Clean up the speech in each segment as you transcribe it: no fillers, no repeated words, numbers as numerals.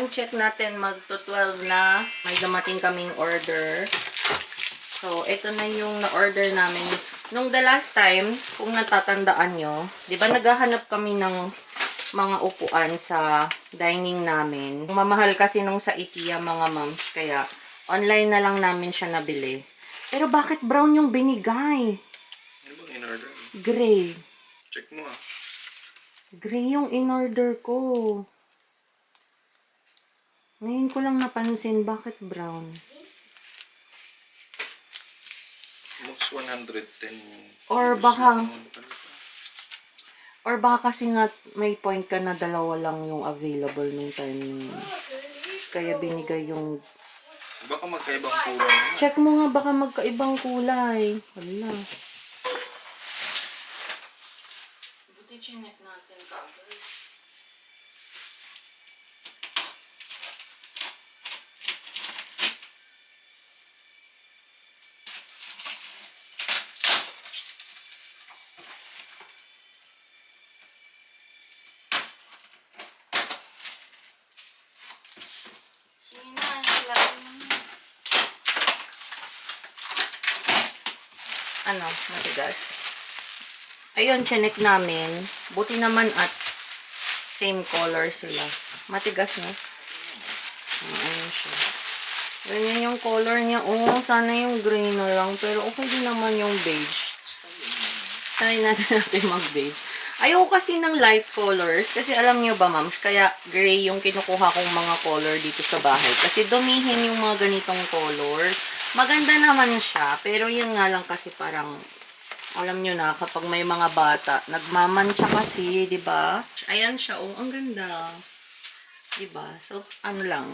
time check natin magto 12 na. May dumating kaming order. So, ito na yung na-order namin. Nung the last time, kung natatandaan nyo, di ba naghahanap kami ng mga upuan sa dining namin. Mamahal kasi nung sa IKEA mga moms, kaya online na lang namin siya nabili. Pero bakit brown yung binigay? Ano bang in-order? Gray. Check mo ah. Gray yung in-order ko. Ngayon ko lang napansin, bakit brown? Max 110. Or baka kasi nga may point ka na dalawa lang yung available nung time nung kaya binigay yung... Baka magkaibang kulay. Check mo nga, baka magkaibang kulay. Wala. Buti chinek natin cover. Ano, matigas. Ayun, chinek namin. Buti naman at same color sila. Matigas, no? Ayun siya. Ganyan yung color niya. Oh, sana yung gray na lang. Pero okay din naman yung beige. Try natin mag-beige. Ayoko kasi ng light colors. Kasi alam niyo ba, ma'am, kaya gray yung kinukuha kong mga color dito sa bahay. Kasi dumihin yung mga ganitong color. Maganda naman siya, pero yun nga lang kasi parang, alam nyo na, kapag may mga bata, nagmamantsa kasi, di ba? Ayan siya, oh, ang ganda. Di ba? So, ano lang,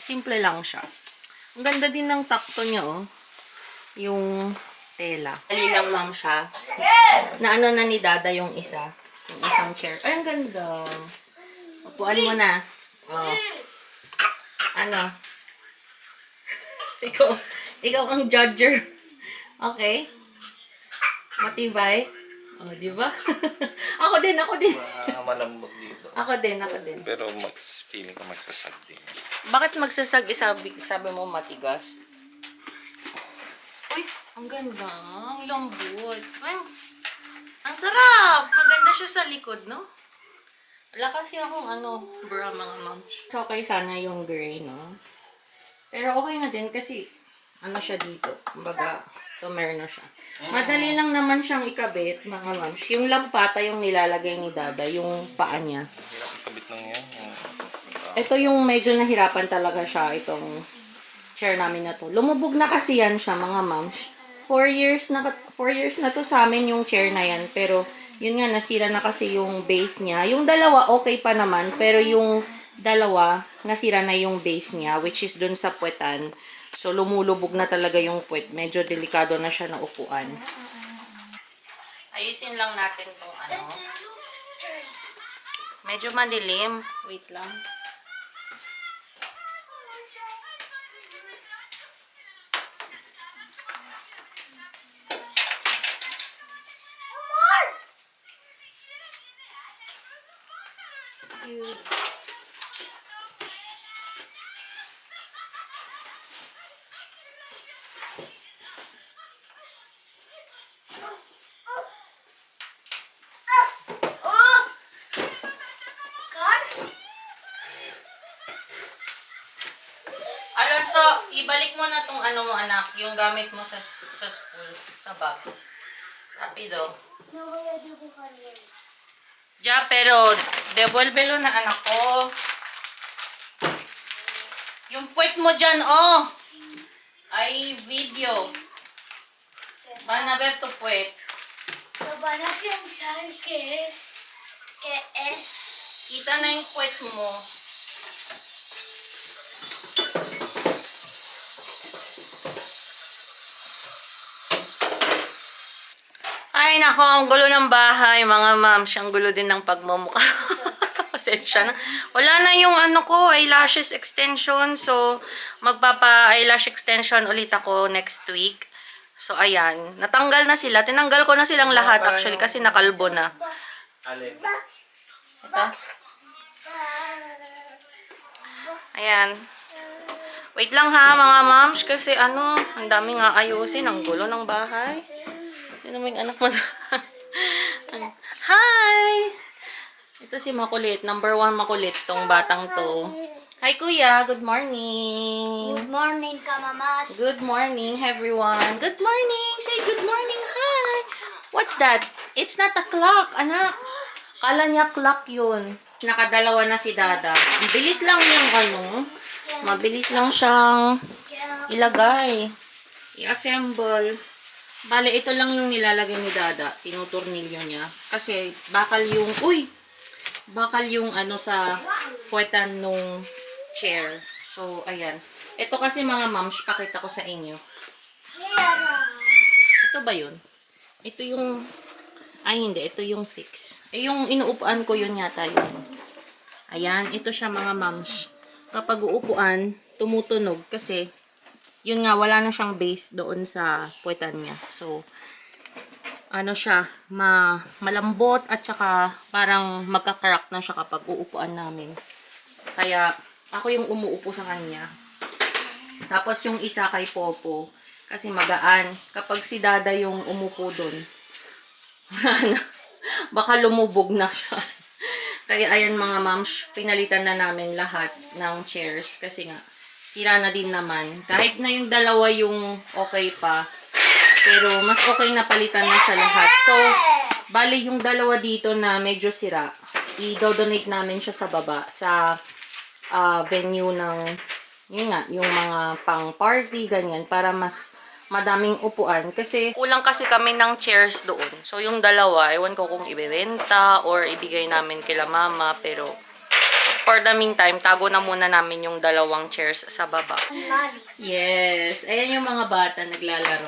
simple lang siya. Ang ganda din ng takto niya, oh. Yung tela. Dali lang lang siya. Na ano na ni Dada yung isa. Yung isang chair. Ay, ang ganda. Upuan mo na. Oh. Ano? Ikaw ang judger. Okay? Matibay? Oh, di ba? Ako din. Malambot dito. Ako din. Pero feeling ko magsasag din. Bakit magsasag? Sabi mo matigas? Uy, ang ganda. Ang lambot. Ay, ang sarap. Maganda siya sa likod, no? Wala kasi akong bra mga moms. So, okay sana yung gray, no? Pero okay na din kasi siya dito. Kumbaga, tumerno siya. Madali lang naman siyang ikabit, mga moms. Yung lampata yung nilalagay ni Dada, yung paa niya. Hirap ikabit lang yan. Ito yung medyo nahirapan talaga siya, itong chair namin na to. Lumubog na kasi yan siya, mga moms. 4 years na to sa amin yung chair na yan. Pero, yun nga, nasira na kasi yung base niya. Yung dalawa, okay pa naman. Pero yung dalawa, nasira na yung base niya, which is dun sa puwetan. So, lumulubog na talaga yung puwet. Medyo delikado na siya na upuan. Ayusin lang natin tong Medyo madilim. Wait lang. Excuse. Alonso, ibalik mo na tong mo anak, yung gamit mo sa school, sa bag. Rapido. Ja, pero devolvelo na anak ko. Yung puwet mo dyan, oh. Ay, video. Van a ver tu puwet. Lo van a pensar que es. Kita na yung puwet mo. Ay, nako, ang gulo ng bahay, mga moms. Ang gulo din ng pagmumukha. Pasensya na. Wala na yung eyelashes extension. So, magpapa-eyelash extension ulit ako next week. So, ayan. Natanggal na sila. Tinanggal ko na silang lahat actually kasi nakalbo na. Ito. Ayan. Wait lang ha, mga moms, kasi ano, ang daming aayusin. Ang gulo ng bahay. Sino mo yung anak mo? Hi! Ito si Makulit. Number 1 makulit tong batang to. Hi, Kuya. Good morning. Good morning, kamamas. Good morning, everyone. Good morning. Say good morning. Hi. What's that? It's not a clock, anak. Kala niya clock yun. Nakadalawa na si Dada. Ang bilis lang yung ano. Mabilis lang siyang ilagay. I-assemble. Bale, ito lang yung nilalagay ni Dada. Tinuturnilyo niya. Kasi bakal yung, bakal yung ano sa puwetan nung chair. So, ayan. Ito kasi mga moms, pakita ko sa inyo. Ito ba yun? Ito yung, ay hindi, ito yung fix. Yung inuupuan ko yun yata yun. Ayan, ito siya mga moms. Kapag uupuan, tumutunog kasi, yun nga, wala na siyang base doon sa puwetan niya. So, ano siya, malambot at saka parang magka-crack na siya kapag uupuan namin. Kaya, ako yung umuupo sa kanya. Tapos yung isa kay Popo, kasi magaan. Kapag si Dada yung umupo doon, baka lumubog na siya. Kaya ayan mga moms, pinalitan na namin lahat ng chairs kasi nga, sira na din naman. Kahit na yung dalawa yung okay pa, pero mas okay na palitan na siya lahat. So, bali yung dalawa dito na medyo sira, i-donate namin siya sa baba, sa venue ng, yun nga, yung mga pang party, ganyan, para mas madaming upuan. Kasi, kulang kasi kami ng chairs doon. So, yung dalawa, ewan ko kung ibebenta or ibigay namin kila mama, pero for the meantime, tago na muna namin yung dalawang chairs sa baba. Yes. Ayan yung mga bata naglalaro.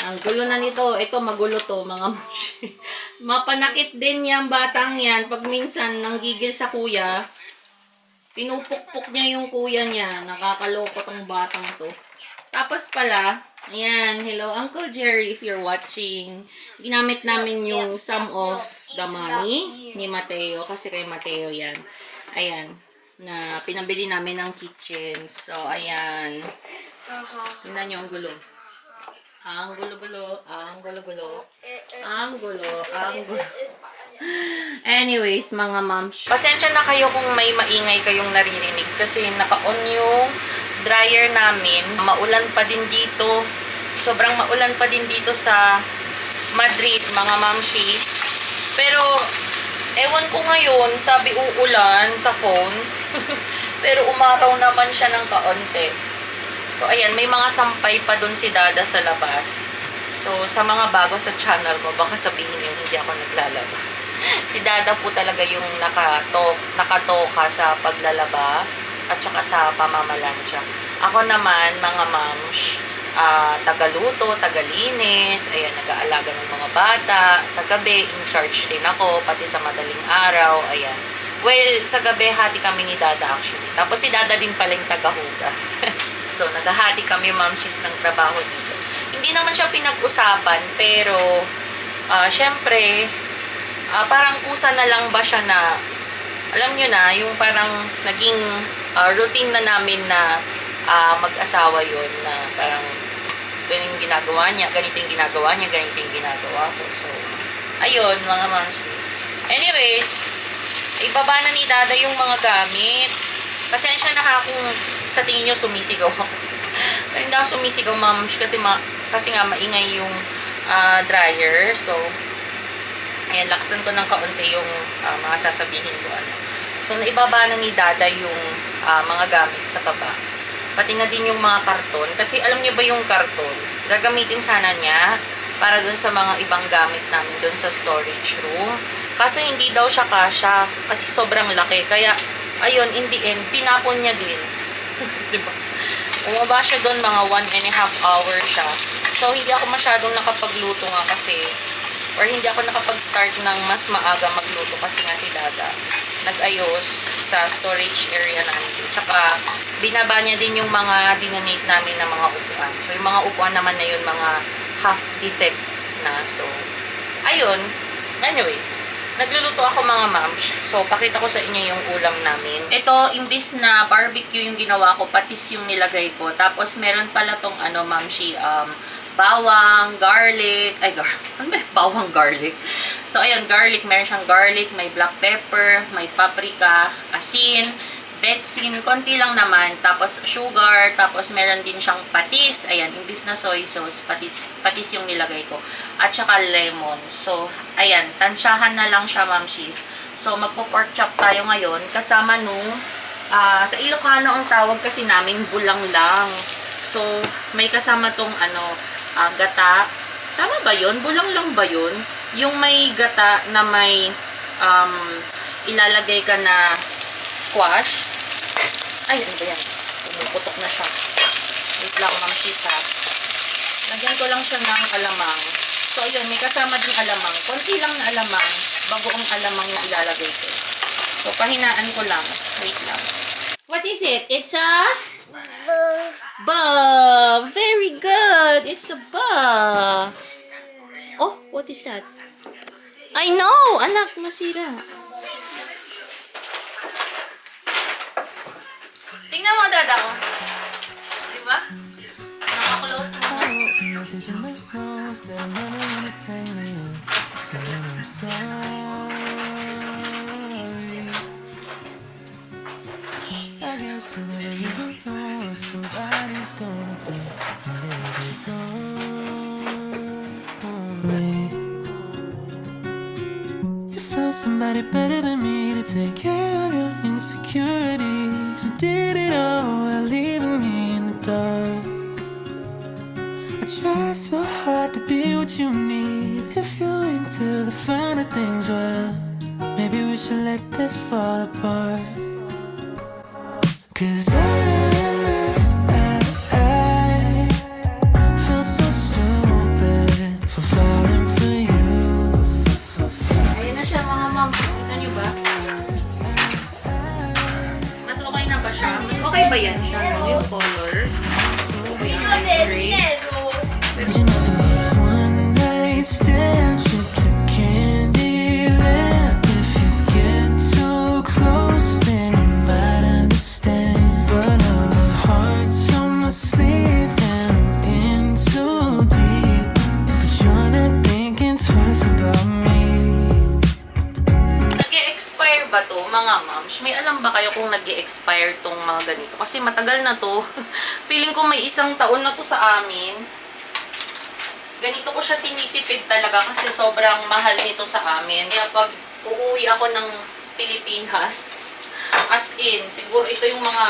Ang gulo na nito. Ito, magulo to, mga moshi. Mapanakit din yung batang yan. Pag minsan, nanggigil sa kuya, pinupukpok niya yung kuya niya. Nakakaloko tong batang to. Tapos pala, ayan, hello, Uncle Jerry, if you're watching. Ginamit namin yung some of the money ni Mateo. Kasi kay Mateo yan. Ayan, na pinabili namin ng kitchen. So, ayan. Tingnan nyo ang gulo. Ang gulo-gulo, ang gulo-gulo, ang gulo, ang gulo. Anyways, mga moms, pasensya na kayo kung may maingay kayong naririnig kasi naka-on yung dryer namin. Maulan pa din dito. Sobrang maulan pa din dito sa Madrid, mga mamshi. Pero, ewan ko ngayon, sabi uulan sa phone. Pero umaraw naman siya ng kaunti. So, ayan, may mga sampay pa dun si Dada sa labas. So, sa mga bago sa channel mo, baka sabihin niyo hindi ako naglalaba. Si Dada po talaga yung nakatoka sa paglalaba at saka sa pamamalansya. Ako naman, mga moms, tagaluto, tagalinis, ayan, nag-aalaga ng mga bata. Sa gabi, in charge rin ako, pati sa madaling araw, ayan. Well, sa gabi, hati kami ni Dada actually. Tapos si Dada din pala yung tagahugas. So, naghahati kami, mamshis, ng trabaho dito. Hindi naman siya pinag-usapan, pero, syempre, parang kusa na lang ba siya na, alam nyo na, yung parang naging routine na namin na mag-asawa yun, na parang ganito yung ginagawa niya, ganito yung ginagawa niya, ganito yung ginagawa ko. So, ayun, mga mamshis. Anyways, ibaba na ni Dada yung mga gamit. Pasensya na ha kung sa tingin nyo sumisigaw ako. Pero hindi ako sumisigaw, moms, kasi nga maingay yung dryer. So, ayan, lakasan ko ng kaunti yung mga sasabihin ko. So, naibaba na ni Dada yung mga gamit sa baba. Pati na din yung mga karton. Kasi alam niyo ba yung karton? Gagamitin sana niya para dun sa mga ibang gamit namin dun sa storage room. Kaso hindi daw siya kasya kasi sobrang laki. Kaya, ayun, in the end, pinapon niya din. Diba? Umaba siya doon, mga 1.5 hours siya. So, hindi ako masyadong nakapagluto nga kasi, or hindi ako nakapag-start ng mas maaga magluto kasi nga si Dada nag-ayos sa storage area namin. Tsaka, binaba niya din yung mga dinonate namin na mga upuan. So, yung mga upuan naman na yun, mga half defect na. So, ayun. Anyways, Nagluluto ako mga mams. So, pakita ko sa inyo yung ulam namin. Ito, imbis na barbecue yung ginawa ko, patis yung nilagay ko. Tapos, meron pala tong mamshi, bawang, garlic, ano ba? Bawang garlic. So, ayan, garlic. Meron siyang garlic, may black pepper, may paprika, asin, betsin, konti lang naman, tapos sugar, tapos meron din siyang patis, ayan, imbis na soy sauce, patis yung nilagay ko, at saka lemon. So, ayan, tansyahan na lang siya, mamshis. So, magpo-pork chop tayo ngayon, kasama nung, sa Ilocano ang tawag kasi namin, bulang lang. So, may kasama tong, gata. Tama ba yun? Bulang lang ba yun? Yung may gata na may, ilalagay ka na squash. Ay, ano ba yan? Pumuputok na siya. Wait lang, mamshis ha. Lagyan ko lang siya ng alamang. So, ayun, may kasama din alamang. Konti lang na alamang. Bagoong alamang yung ilalagay ko. So, pahinaan ko lang. Wait lang. What is it? It's a... Ba! Very good! It's a ba! Oh, what is that? I know! Anak, masira. Tingnan mo, dada ko. Diba? Nakaklose mo na. Somebody better than me to take care of your insecurities. You did it all while leaving me in the dark. I try so hard to be what you need. If you're into the finer things, well, maybe we should let this fall apart. 'Cause I feel so stupid for falling for you. Ayan na siya mga ma'am. Kita niyo ba? Mas okay na ba siya? Mas okay ba yan siya? No? Yung color? So, okay na yung gray. You know the one night stand trip to Candyland. If you get too close, then you might understand. But now my heart's on my sleeve and I'm in too deep. But you're not thinking twice about me. Nag-e-expire ba to, mga moms? May alam ba kayo kung nag-e-expire tong mga ganito? Kasi matagal na to. Feeling ko may 1 taon na to sa amin. Ganito ko siya tinitipid talaga kasi sobrang mahal nito sa amin. Kaya pag uuwi ako ng Pilipinas, as in, siguro ito yung mga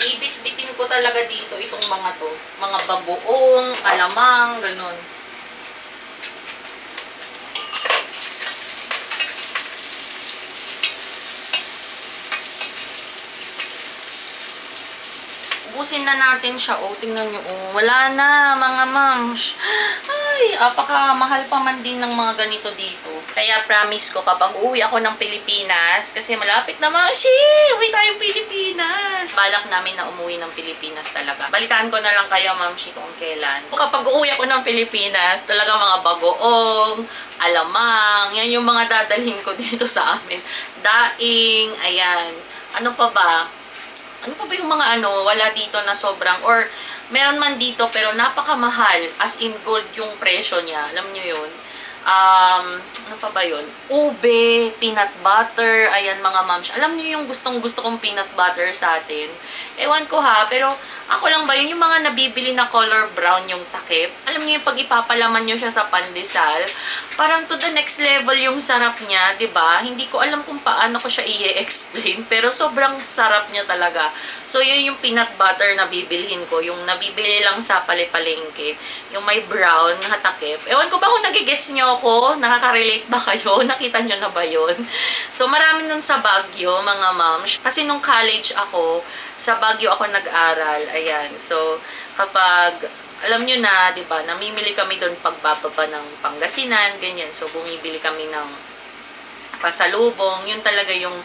ibit-bitin ko talaga dito itong mga to. Mga bagoong, alamang, ganun. Ubusin na natin siya. Oh, tingnan nyo. Oh, wala na, mga mams. Ay, apaka-mahal pa man din ng mga ganito dito. Kaya promise ko, kapag uwi ako ng Pilipinas, kasi malapit na mamshi, uwi tayong Pilipinas. Balak namin na umuwi ng Pilipinas talaga. Balitaan ko na lang kayo, mamshi, kung kailan. Kapag uwi ako ng Pilipinas, talaga mga bagoong, alamang, yan yung mga dadalhin ko dito sa amin. Daing, ayan. Ano pa ba? Ano pa ba yung mga wala dito na sobrang, or meron man dito pero napakamahal, as in gold yung presyo niya, alam nyo yun? Ano pa ba yun? Ube, peanut butter, ayan mga moms. Alam nyo yung gustong-gusto kong peanut butter sa atin? Ewan ko ha, pero ako lang ba yun, yung mga nabibili na color brown yung takip? Alam nyo yung pag ipapalaman nyo siya sa pandesal, parang to the next level yung sarap niya, 'di ba? Hindi ko alam kung paano ko siya i-explain, pero sobrang sarap niya talaga. So, yun yung peanut butter na bibilhin ko, yung nabibili lang sa palengke, yung may brown na takip. Ewan ko ba kung nagigets nyo ako? Nakaka-relate ba kayo? Nakita nyo na ba yun? So, marami nun sa Baguio, mga moms. Kasi nung college ako, sa Baguio ako nag-aral. Ayan. So, kapag alam nyo na, di ba, namimili kami doon pagbababa ng Pangasinan, ganyan. So, bumibili kami ng pasalubong. Yun talaga yung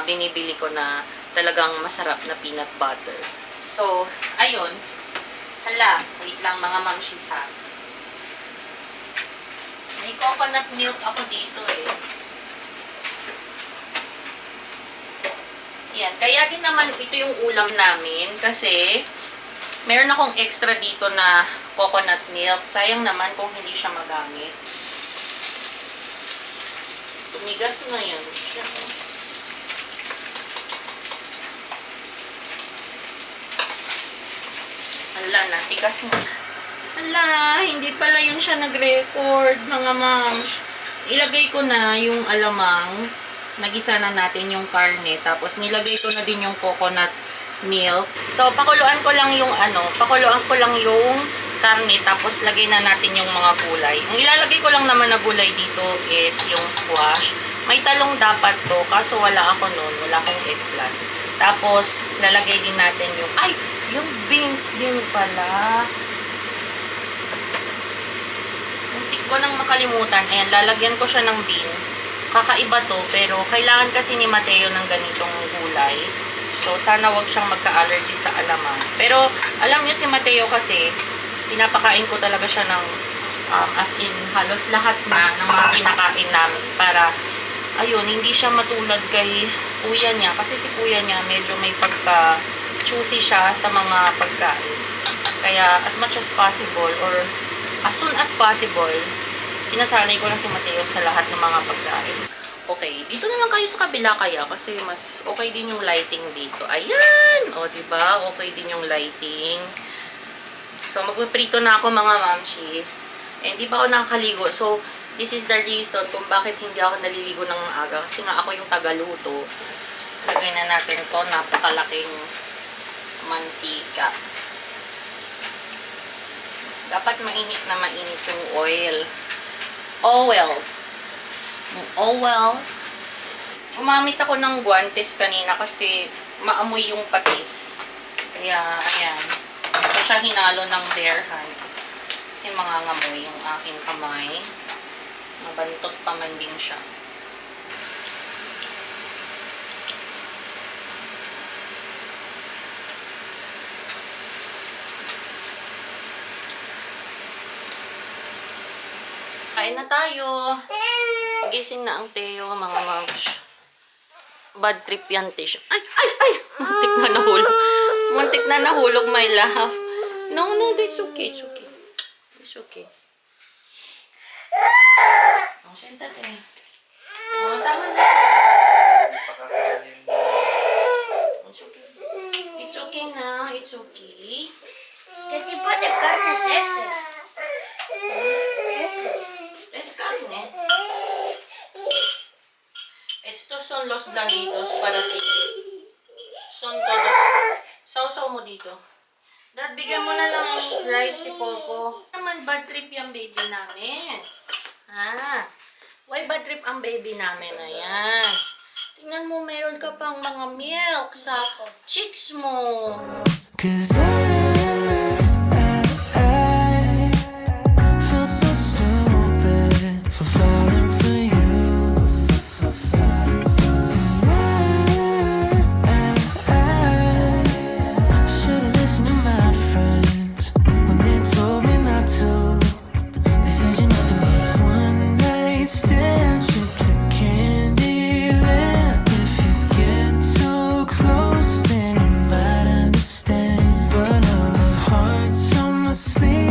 binibili ko na talagang masarap na peanut butter. So, ayun. Hala, wait lang mga mamshis ha. May coconut milk ako dito eh. Yan. Kaya din naman ito yung ulam namin kasi meron akong extra dito na coconut milk. Sayang naman kung hindi siya magamit. Tumigas na yan siya. Ala, natigas na. Ala, hindi pala yun siya nag-record, mga moms. Ilagay ko na yung alamang. Nagisa na natin yung karne. Tapos nilagay ko na din yung coconut milk. So, pakuluan ko lang yung karne. Tapos lagay na natin yung mga gulay. Ang ilalagay ko lang naman na gulay dito is yung squash. May talong dapat to. Kaso wala ako nun. Wala akong eggplant. Tapos, lalagay din natin yung beans din pala. Muntik ko nang makalimutan. Ayan, lalagyan ko siya ng beans. Kakaiba to, pero kailangan kasi ni Mateo ng ganitong gulay. So, sana wag siyang magka-allergy sa alamang. Pero, alam niyo si Mateo kasi, pinapakain ko talaga siya ng, as in, halos lahat na ng mga kinakain namin. Para, ayun, hindi siya matulad kay kuya niya. Kasi si kuya niya, medyo may pagka-choosy siya sa mga pagkain. Kaya, as much as possible, or as soon as possible, sinasanay ko na si Mateo sa lahat ng mga pagkain. Okay, dito na lang kayo sa kabila kaya kasi mas okay din yung lighting dito. Ayan! O, diba? Okay din yung lighting. So, magpiprito na ako mga mamshis. Eh, hindi pa ako nakakaligo. So, this is the reason kung bakit hindi ako naliligo ng maaga. Kasi nga ako yung tagaluto. Lagay na natin to. Napakalaking mantika. Dapat mainit na mainit yung oil. Oil. Umamit ako ng guantes kanina kasi maamoy yung patis. Kaya, ayan. Ito siya hinalo ng bare hand. Kasi mangangamoy yung aking kamay. Mabantot pa man din siya. Kain na tayo. Gising na ang Teo, mga moms. Bad trip yan, Tish. Ay! Muntik na nahulog. Muntik na nahulog, my love. No, that's okay. It's okay. It's okay. Oh, sientate. Oh, tama na. It's okay. It's okay now. It's okay. ¿Qué tipo de carne es ese? Es carne. Estos son los blanquitos para ti. Son todos. Sausaw mo dito. Dad, bigyan mo na lang ng rice si Popo. Naman bad trip yung baby namin. Why bad trip ang baby namin? Ayan. Tingnan mo, meron ka pang mga milk sa cheeks mo. 'Cause I feel so stupid for falling for you. I should've listened to my friends when they told me not to. They said you know to me one night stand, trip to Candyland. If you get too close, then you might understand. But now my heart's on my sleeve.